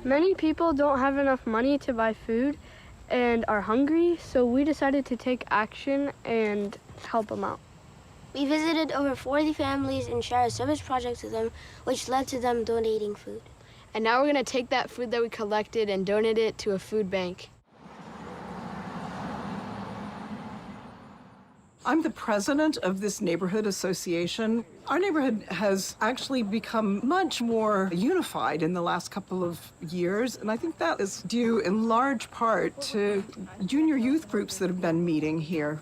Many people don't have enough money to buy food and are hungry, so we decided to take action and help them out. We visited over 40 families and shared a service project with them, which led to them donating food. And now we're going to take that food that we collected and donate it to a food bank. I'm the president of this neighborhood association. Our neighborhood has actually become much more unified in the last couple of years, and I think that is due in large part to junior youth groups that have been meeting here.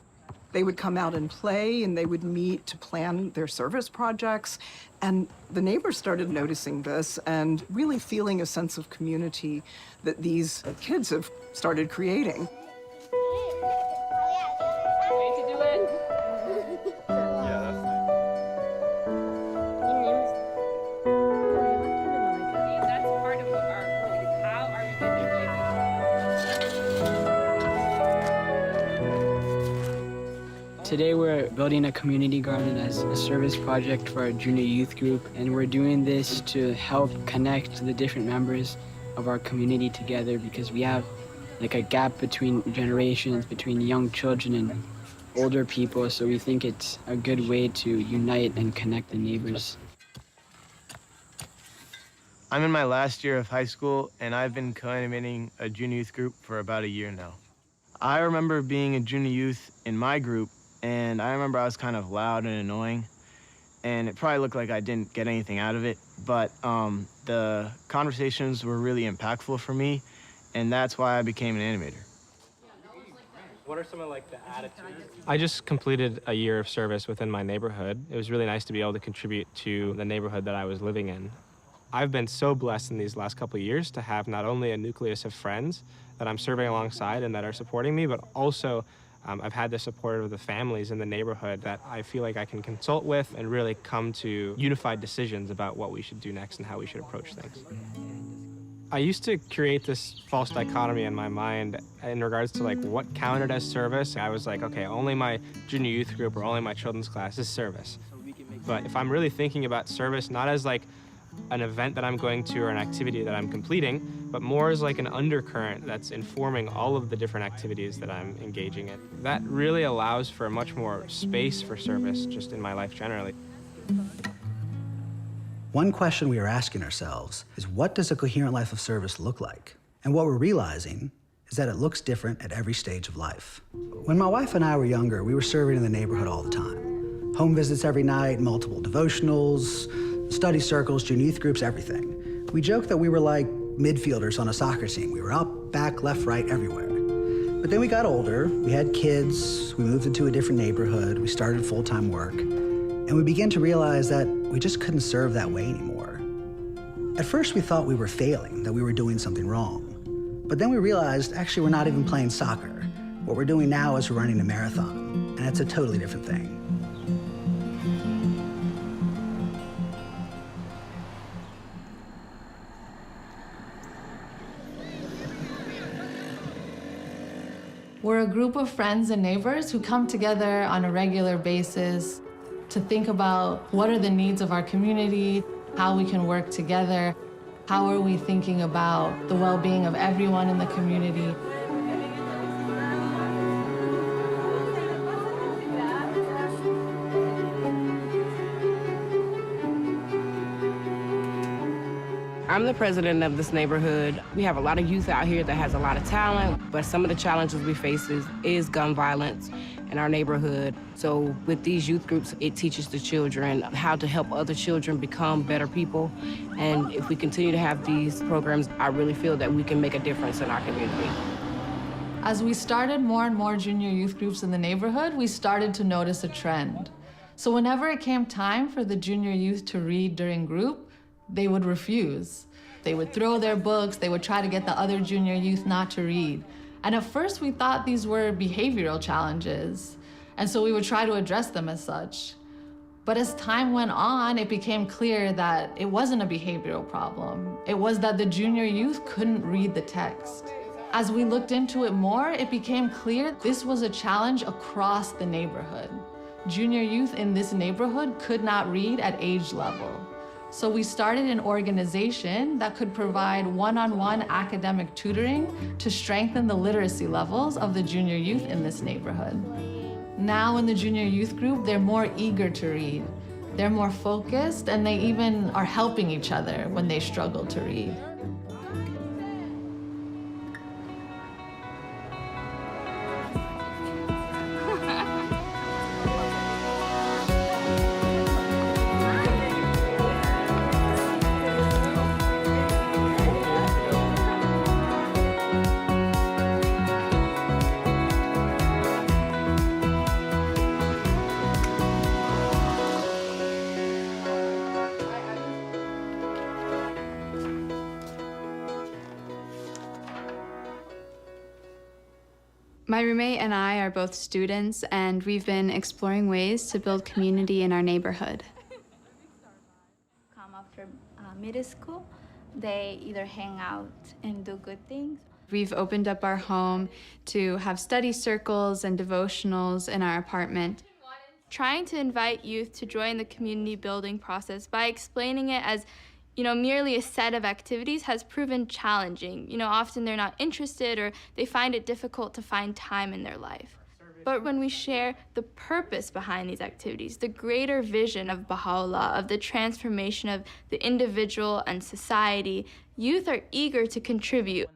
They would come out and play, and they would meet to plan their service projects, and the neighbors started noticing this and really feeling a sense of community that these kids have started creating. Today we're building a community garden as a service project for our junior youth group, and we're doing this to help connect the different members of our community together because we have like a gap between generations, between young children and older people, so we think it's a good way to unite and connect the neighbors. I'm in my last year of high school, and I've been co-animating a junior youth group for about a year now. I remember being a junior youth in my group, and I remember I was kind of loud and annoying, and it probably looked like I didn't get anything out of it, but the conversations were really impactful for me, and that's why I became an animator. What are some of the attitudes? I just completed a year of service within my neighborhood. It was really nice to be able to contribute to the neighborhood that I was living in. I've been so blessed in these last couple of years to have not only a nucleus of friends that I'm serving alongside and that are supporting me, but also I've had the support of the families in the neighborhood that I feel like I can consult with and really come to unified decisions about what we should do next and how we should approach things. I used to create this false dichotomy in my mind in regards to what counted as service. I was like, okay, only my junior youth group or only my children's class is service. But if I'm really thinking about service, not as an event that I'm going to or an activity that I'm completing, but more as an undercurrent that's informing all of the different activities that I'm engaging in. That really allows for much more space for service just in my life generally. One question we are asking ourselves is, what does a coherent life of service look like? And what we're realizing is that it looks different at every stage of life. When my wife and I were younger, we were serving in the neighborhood all the time. Home visits every night, multiple devotionals, study circles, junior youth groups, everything. We joked that we were like midfielders on a soccer team. We were up, back, left, right, everywhere. But then we got older, we had kids, we moved into a different neighborhood, we started full-time work, and we began to realize that we just couldn't serve that way anymore. At first we thought we were failing, that we were doing something wrong. But then we realized, actually, we're not even playing soccer. What we're doing now is we're running a marathon, and it's a totally different thing. We're a group of friends and neighbors who come together on a regular basis to think about what are the needs of our community, how we can work together, how are we thinking about the well-being of everyone in the community. I'm the president of this neighborhood. We have a lot of youth out here that has a lot of talent, but some of the challenges we face is gun violence in our neighborhood. So with these youth groups, it teaches the children how to help other children become better people. And if we continue to have these programs, I really feel that we can make a difference in our community. As we started more and more junior youth groups in the neighborhood, we started to notice a trend. So whenever it came time for the junior youth to read during group, they would refuse. They would throw their books, they would try to get the other junior youth not to read. And at first we thought these were behavioral challenges, and so we would try to address them as such. But as time went on, it became clear that it wasn't a behavioral problem. It was that the junior youth couldn't read the text. As we looked into it more, it became clear this was a challenge across the neighborhood. Junior youth in this neighborhood could not read at age level. So we started an organization that could provide one-on-one academic tutoring to strengthen the literacy levels of the junior youth in this neighborhood. Now in the junior youth group, they're more eager to read. They're more focused, and they even are helping each other when they struggle to read. My roommate and I are both students, and we've been exploring ways to build community in our neighborhood. Come after middle school, they either hang out and do good things. We've opened up our home to have study circles and devotionals in our apartment. Trying to invite youth to join the community building process by explaining it as merely a set of activities has proven challenging. Often they're not interested or they find it difficult to find time in their life. But when we share the purpose behind these activities, the greater vision of Bahá'u'lláh, of the transformation of the individual and society, youth are eager to contribute.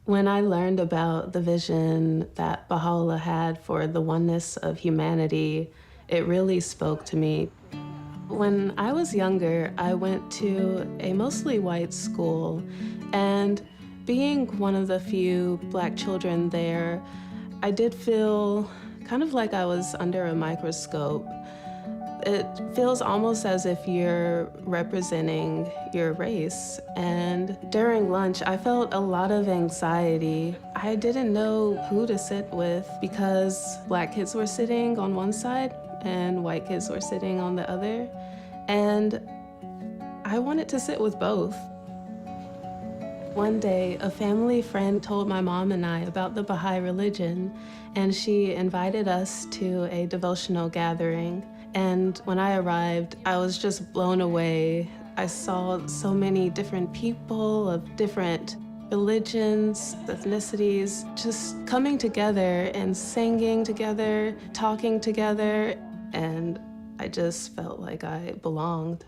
When I learned about the vision that Bahá'u'lláh had for the oneness of humanity, it really spoke to me. When I was younger, I went to a mostly white school, and being one of the few Black children there, I did feel kind of like I was under a microscope. It feels almost as if you're representing your race. And during lunch, I felt a lot of anxiety. I didn't know who to sit with because Black kids were sitting on one side and white kids were sitting on the other. And I wanted to sit with both. One day, a family friend told my mom and I about the Baha'i religion, and she invited us to a devotional gathering. And when I arrived, I was just blown away. I saw so many different people of different religions, ethnicities, just coming together and singing together, talking together, and I just felt like I belonged.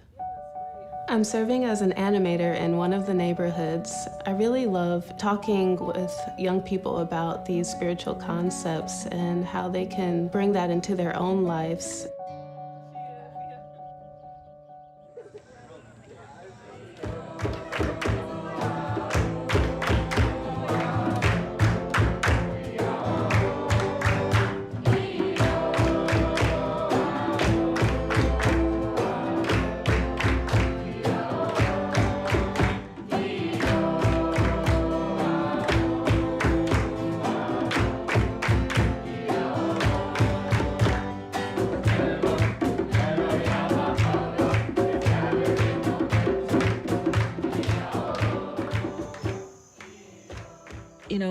I'm serving as an animator in one of the neighborhoods. I really love talking with young people about these spiritual concepts and how they can bring that into their own lives.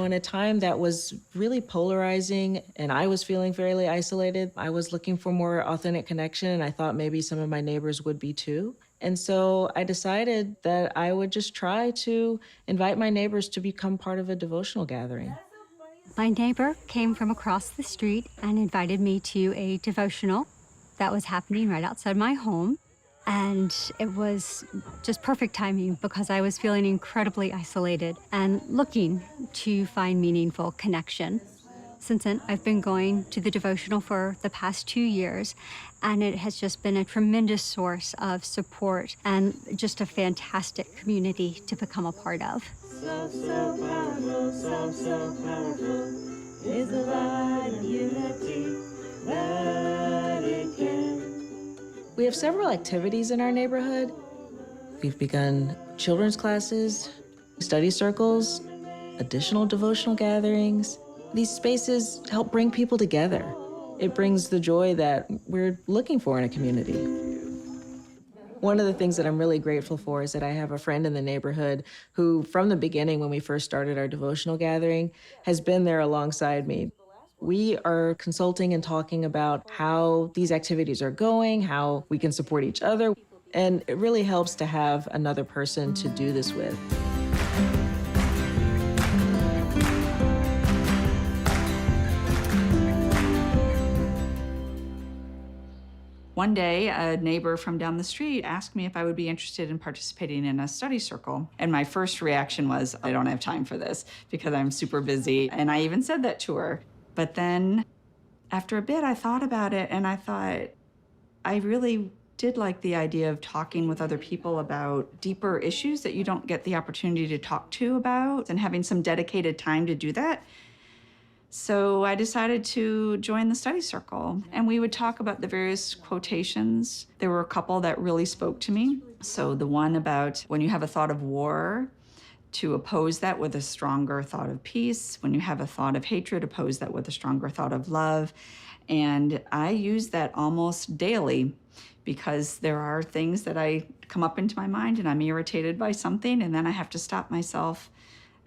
In a time that was really polarizing and I was feeling fairly isolated, I was looking for more authentic connection, and I thought maybe some of my neighbors would be too. And so I decided that I would just try to invite my neighbors to become part of a devotional gathering. My neighbor came from across the street and invited me to a devotional that was happening right outside my home. And it was just perfect timing because I was feeling incredibly isolated and looking to find meaningful connection. Since then, I've been going to the devotional for the past 2 years, and it has just been a tremendous source of support and just a fantastic community to become a part of. So powerful is the light of unity that it can. We have several activities in our neighborhood. We've begun children's classes, study circles, additional devotional gatherings. These spaces help bring people together. It brings the joy that we're looking for in a community. One of the things that I'm really grateful for is that I have a friend in the neighborhood who, from the beginning when we first started our devotional gathering, has been there alongside me. We are consulting and talking about how these activities are going, how we can support each other. And it really helps to have another person to do this with. One day, a neighbor from down the street asked me if I would be interested in participating in a study circle. And my first reaction was, I don't have time for this because I'm super busy. And I even said that to her. But then after a bit, I thought about it and I thought, I really did like the idea of talking with other people about deeper issues that you don't get the opportunity to talk to about and having some dedicated time to do that. So I decided to join the study circle, and we would talk about the various quotations. There were a couple that really spoke to me. So the one about when you have a thought of war, to oppose that with a stronger thought of peace. When you have a thought of hatred, oppose that with a stronger thought of love. And I use that almost daily because there are things that I come up into my mind and I'm irritated by something, and then I have to stop myself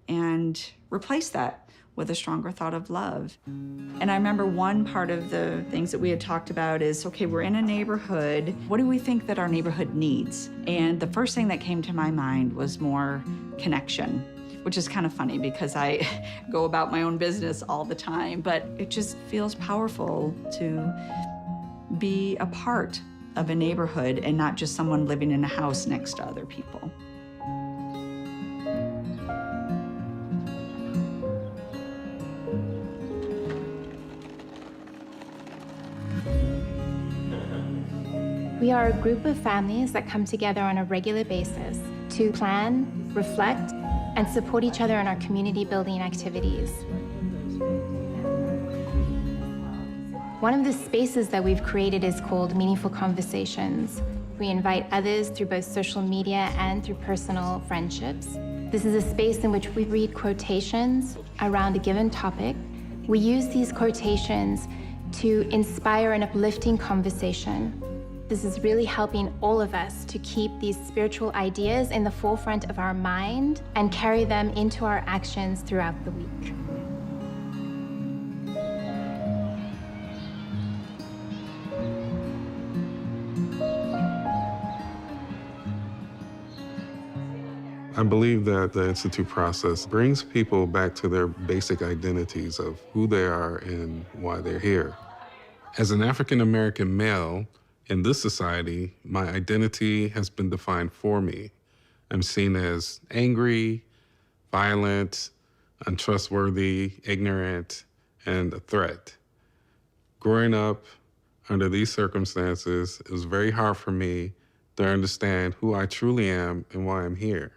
and replace that with a stronger thought of love. And I remember one part of the things that we had talked about is, okay, we're in a neighborhood. What do we think that our neighborhood needs? And the first thing that came to my mind was more connection, which is kind of funny because I go about my own business all the time, but it just feels powerful to be a part of a neighborhood and not just someone living in a house next to other people. We are a group of families that come together on a regular basis to plan, reflect, and support each other in our community building activities. One of the spaces that we've created is called Meaningful Conversations. We invite others through both social media and through personal friendships. This is a space in which we read quotations around a given topic. We use these quotations to inspire an uplifting conversation. This is really helping all of us to keep these spiritual ideas in the forefront of our mind and carry them into our actions throughout the week. I believe that the Institute process brings people back to their basic identities of who they are and why they're here. As an African-American male, in this society, my identity has been defined for me. I'm seen as angry, violent, untrustworthy, ignorant, and a threat. Growing up under these circumstances, it was very hard for me to understand who I truly am and why I'm here.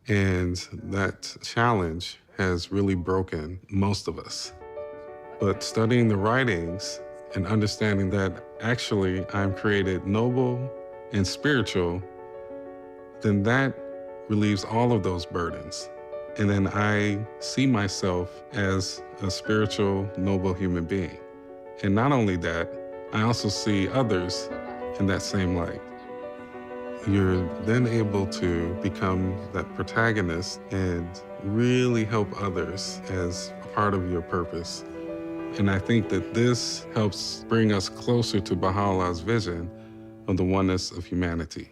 And that challenge has really broken most of us. But studying the writings and understanding that actually I'm created noble and spiritual, then that relieves all of those burdens. And then I see myself as a spiritual, noble human being. And not only that, I also see others in that same light. You're then able to become that protagonist and really help others as a part of your purpose. And I think that this helps bring us closer to Bahá'u'lláh's vision of the oneness of humanity.